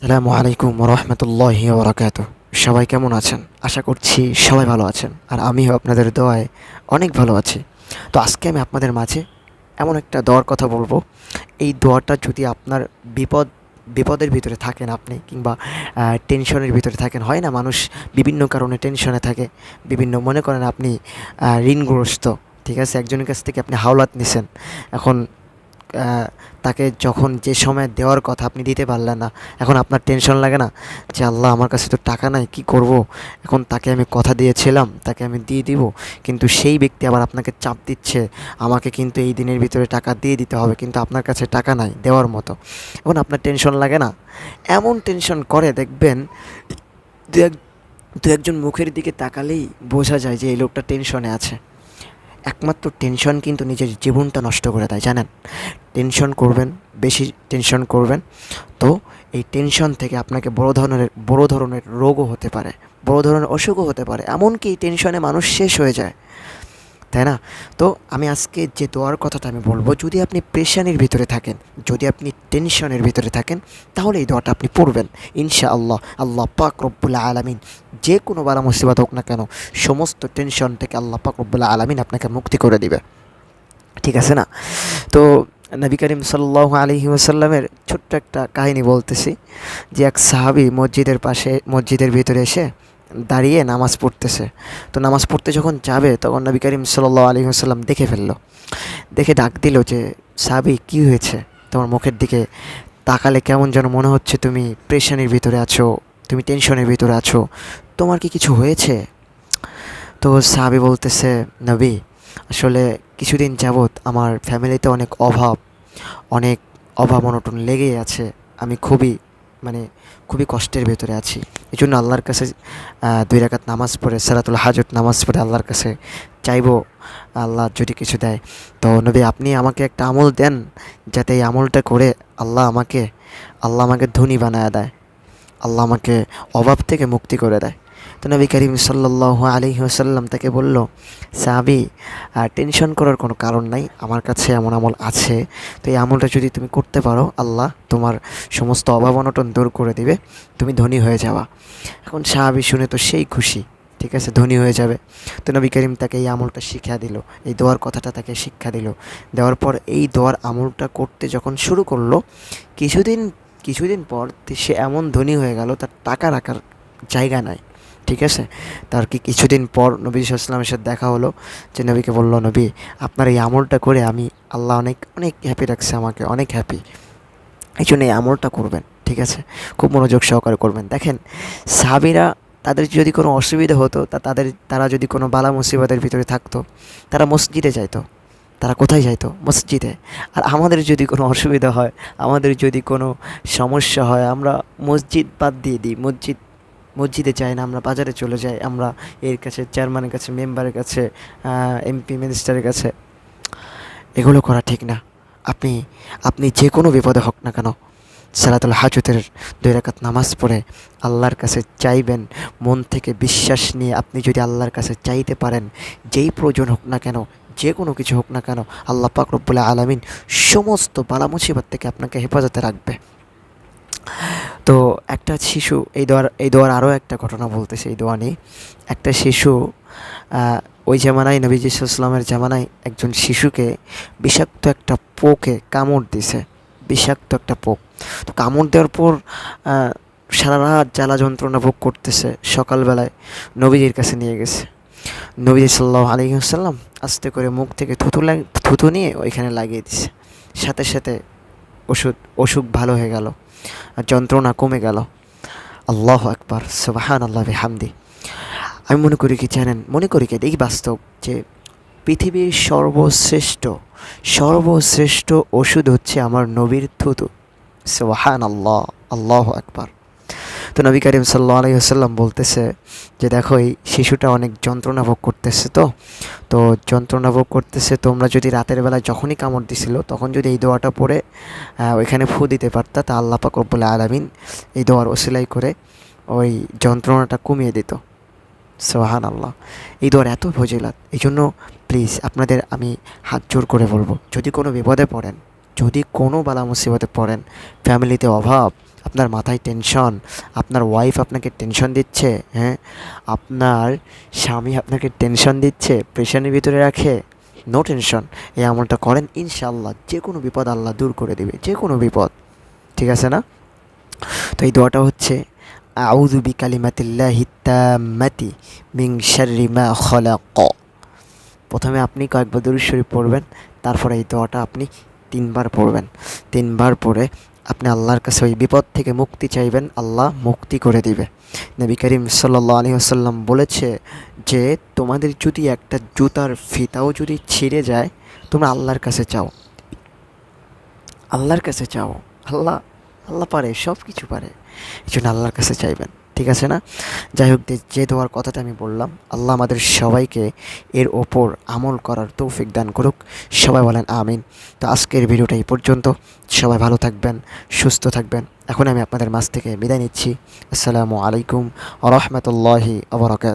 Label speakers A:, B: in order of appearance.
A: আসসালামু আলাইকুম রহমতুল্লাহি ওবরাকাতুহ। সবাই কেমন আছেন? আশা করছি সবাই ভালো আছেন, আর আমিও আপনাদের দোয়ায় অনেক ভালো আছি। তো আজকে আমি আপনাদের মাঝে এমন একটা দোয়ার কথা বলবো। এই দোয়াটা যদি আপনার বিপদের ভিতরে থাকেন আপনি, কিংবা টেনশনের ভিতরে থাকেন, হয় না মানুষ বিভিন্ন কারণে টেনশনে থাকে, বিভিন্ন, মনে করেন আপনি ঋণগ্রস্ত, ঠিক আছে, একজনের কাছ থেকে আপনি হাওলাত নিছেন। এখন তাকে যখন যে সময় দেওয়ার কথা আপনি দিতে পারলেন না, এখন আপনার টেনশন লাগে না যে আল্লাহ, আমার কাছে তো টাকা নাই, কি করব? এখন তাকে আমি কথা দিয়েছিলাম, তাকে আমি দিয়ে দিব, কিন্তু সেই ব্যক্তি আবার আপনাকে চাপ দিচ্ছে, আমাকে কিন্তু এই দিনের ভিতরে টাকা দিয়ে দিতে হবে, কিন্তু আপনার কাছে টাকা নাই দেওয়ার মতো। এখন আপনার টেনশন লাগে না? এমন টেনশন করে, দেখবেন দু এক দু একজন মুখের দিকে তাকালেই বোঝা যায় যে এই লোকটা টেনশনে আছে। একমাত্র টেনশন কিন্তু নিজের জীবনটা নষ্ট করে দেয়, জানেন? টেনশন করবেন, বেশি টেনশন করবেন, তো এই টেনশন থেকে আপনাকে বড় ধরনের রোগও হতে পারে, বড় ধরনের অসুখও হতে পারে, এমনকি এই টেনশনে মানুষ শেষ হয়ে যায়, তাই না? তো আমি আজকে যে দোয়ার কথাটা আমি বলবো, যদি আপনি প্রেশানির ভিতরে থাকেন, যদি আপনি টেনশনের ভিতরে থাকেন, তাহলে এই দোয়াটা আপনি পড়বেন। ইনশাআল্লাহ আল্লাহ পাক রব্বুল আলামিন যে কোনো বালা মুসিবত হোক না কেন, সমস্ত টেনশন থেকে আল্লাহ পাক রব্বুল আলামিন আপনাকে মুক্তি করে দিবে, ঠিক আছে না? তো নবী করিম সাল্লাল্লাহু আলাইহি ওয়াসাল্লামের ছোট্ট একটা কাহিনী বলতেছি, যে এক সাহাবী মসজিদের ভিতরে এসে দাঁড়িয়ে নামাজ পড়তেছে। তো নামাজ পড়তে যখন যাবে, তখন নবী করিম সাল্লাল্লাহু আলাইহি ওয়াসাল্লাম দেখে ফেললো। দেখে ডাক দিল যে, সাহাবী, কী হয়েছে? তোমার মুখের দিকে তাকালে কেমন যেন মনে হচ্ছে তুমি প্রেশানির ভিতরে আছো, তুমি টেনশনের ভিতরে আছো, তোমার কি কিছু হয়েছে? তো সাহাবী বলতেছে, নবী, আসলে কিছুদিন যাবৎ আমার ফ্যামিলিতে অনেক অভাব অনটন লেগেই আছে। আমি মানে খুবই কষ্টের ভেতরে আছি। এই জন্য আল্লাহর কাছে 2 রাকাত নামাজ পড়ে, সালাতুল হাজত নামাজ পড়ে আল্লাহর কাছে চাইবো, আল্লাহ যদি কিছু দেয়। তো নবী, আপনি আমাকে একটা আমল দেন, যাতে এই আমলটা করে আল্লাহ আমাকে ধনী বানায় দেয়, আল্লাহ আমাকে অভাব থেকে মুক্তি করে দেয়। তো নবী করিম সাল্লাল্লাহু আলাইহি ওয়াসাল্লাম তাকে বলল, সাহাবী, টেনশন করার কোনো কারণ নাই, আমার কাছে এমন আমল আছে। তো এই আমলটা যদি তুমি করতে পারো, আল্লাহ তোমার সমস্ত অভাব অনটন দূর করে দিবে, তুমি ধনী হয়ে যাবা। এখন সাহাবী শুনে তো সেই খুশি, ঠিক আছে, ধনী হয়ে যাবে। তো নবী করিম তাকে এই আমলটা শিক্ষা দিল, এই দোয়ার কথাটা তাকে শিক্ষা দিল। দেওয়ার পর এই দোয়ার আমলটা করতে যখন শুরু করলো, কিছুদিন কিছুদিন পর সে এমন ধনী হয়ে গেল, তার টাকা রাখার জায়গা নাই, ঠিক আছে। তার কিছুদিন পর নবী সাল্লাল্লাহু আলাইহি ওয়াসাল্লামের সাথে দেখা হলো, যে নবীকে বলল, নবী, আপনার এই আমলটা করে আমি, আল্লাহ অনেক অনেক হ্যাপি রাখছে, আমাকে অনেক হ্যাপি, এই জন্য এই আমলটা করবেন, ঠিক আছে, খুব মনোযোগ সহকারে করবেন। দেখেন, সাহাবীরা, তাদের যদি কোনো অসুবিধা হতো, তারা যদি কোনো বালা মুসিবতের ভিতরে থাকতো, তারা মসজিদে যাইতো। তারা কোথায় যাইতো? মসজিদে। আর আমাদের যদি কোনো অসুবিধা হয়, আমাদের যদি কোনো সমস্যা হয়, আমরা মসজিদ বাদ দিয়ে দিই, মসজিদে যাই না, আমরা বাজারে চলে যাই, আমরা এর কাছে, চেয়ারম্যানের কাছে, মেম্বারের কাছে, এমপি মিনিস্টারের কাছে। এগুলো করা ঠিক না। আপনি আপনি যে কোনো বিপদে হোক না কেন, সালাতুল হাজতের 2 রাকাত নামাজ পড়ে আল্লাহর কাছে চাইবেন, মন থেকে বিশ্বাস নিয়ে আপনি যদি আল্লাহর কাছে চাইতে পারেন, যেই প্রয়োজন হোক না কেন, যে কোনো কিছু হোক না কেন, আল্লাহ পাক রব্বুল আলামিন সমস্ত বালা মুসিবত থেকে আপনাকে হেফাজতে রাখবে। তো একটা শিশু, এই দোয়ার আরও একটা ঘটনা বলতেছে এই দোয়া নিয়ে। একটা শিশু, ওই জামানায়, নবীজি সাল্লাল্লাহু আলাইহি ওয়াসাল্লামের জামানায়, একজন শিশুকে বিষাক্ত একটা পোকে কামড় দিছে, বিষাক্ত একটা পোক। তো কামড় দেওয়ার পর সারা রাত জ্বালা যন্ত্রণা ভোগ করতেছে। সকালবেলায় নবীজির কাছে নিয়ে গেছে। নবীজি সাল্লাল্লাহু আলাইহি ওয়াসাল্লাম আস্তে করে মুখ থেকে থুতু নিয়ে ওইখানে লাগিয়ে দিছে। সাথে সাথে অসুখ ভালো হয়ে গেল, আর যন্ত্রণা কমে গেল। আল্লাহু আকবার, সুবহানাল্লাহি বিহামদি। আমি মনে করি কি, দেখি বাস্তব, যে পৃথিবীর সর্বশ্রেষ্ঠ ওষুধ হচ্ছে আমার নবীর থুতু। সুবহানাল্লাহ, আল্লাহু আকবার। তো নবী করিম সাল্লাল্লাহু আলাইহি ওয়াসাল্লাম বলতেছে যে, দেখো, এই শিশুটা অনেক যন্ত্রণা ভোগ করতেছে, তো যন্ত্রণা ভোগ করতেছে, তোমরা যদি রাতের বেলায় যখনই কামড় দিছিল, তখন যদি এই দোয়াটা পড়ে ওইখানে ফু দিতে পারতা, তা আল্লাহ পাক রব্বুল আলামিন এই দোয়ার ওসিলাই করে ওই যন্ত্রণাটা কমিয়ে দিত। সুবহানাল্লাহ। এই দোয়ার এত ফজিলত, এই জন্য প্লিজ আপনাদের আমি হাত জোর করে বলবো, যদি কোনো বিপদে পড়েন, যদি কোনো বালা মুসিবতে পড়েন, ফ্যামিলিতে অভাব, আপনার মাথায় টেনশন, আপনার ওয়াইফ আপনাকে টেনশন দিচ্ছে, হ্যাঁ, আপনার স্বামী আপনাকে টেনশন দিচ্ছে, প্রেশারের ভিতরে রাখে, নো টেনশন, এই আমলটা করেন, ইনশাআল্লাহ যে কোনো বিপদ আল্লাহ দূর করে দিবে, যে কোনো বিপদ। ঠিক আছে না? তো এই দোয়াটা হচ্ছে আউযু বিকালিমাতিল্লাহি তাম্মাতি মিন শাররি মা খালাক। প্রথমে আপনি কয়েকবার দুরূদ শরীফ পড়বেন, তারপরে এই দোয়াটা আপনি ৩ বার পড়বেন। ৩ বার পড়ে আপনি আল্লাহর কাছে ওই বিপদ থেকে মুক্তি চাইবেন, আল্লাহ মুক্তি করে দিবে। নবী করিম সাল্লাল্লাহু আলাইহি ওয়াসাল্লাম বলেছে যে তোমাদের যদি একটা জুতার ফিতাও যদি ছিঁড়ে যায়, তোমরা আল্লাহর কাছে চাও, আল্লাহর কাছে চাও। আল্লাহ, আল্লাহ পারে, সব কিছু পারে, এই জন্য আল্লাহর কাছে চাইবেন। ঠিক আছে না? যাই হোক, যে দোয়ার কথাটা আমি বললাম, আল্লাহ আমাদের সবাইকে এর ওপর আমল করার তৌফিক দান করুক। সবাই বলেন আমিন। তো আজকের ভিডিওটা এই পর্যন্ত। সবাই ভালো থাকবেন, সুস্থ থাকবেন। এখন আমি আপনাদের মাঝ থেকে বিদায় নিচ্ছি। আসসালামু আলাইকুম ওয়া রাহমাতুল্লাহি ওয়া বারাকাতুহু।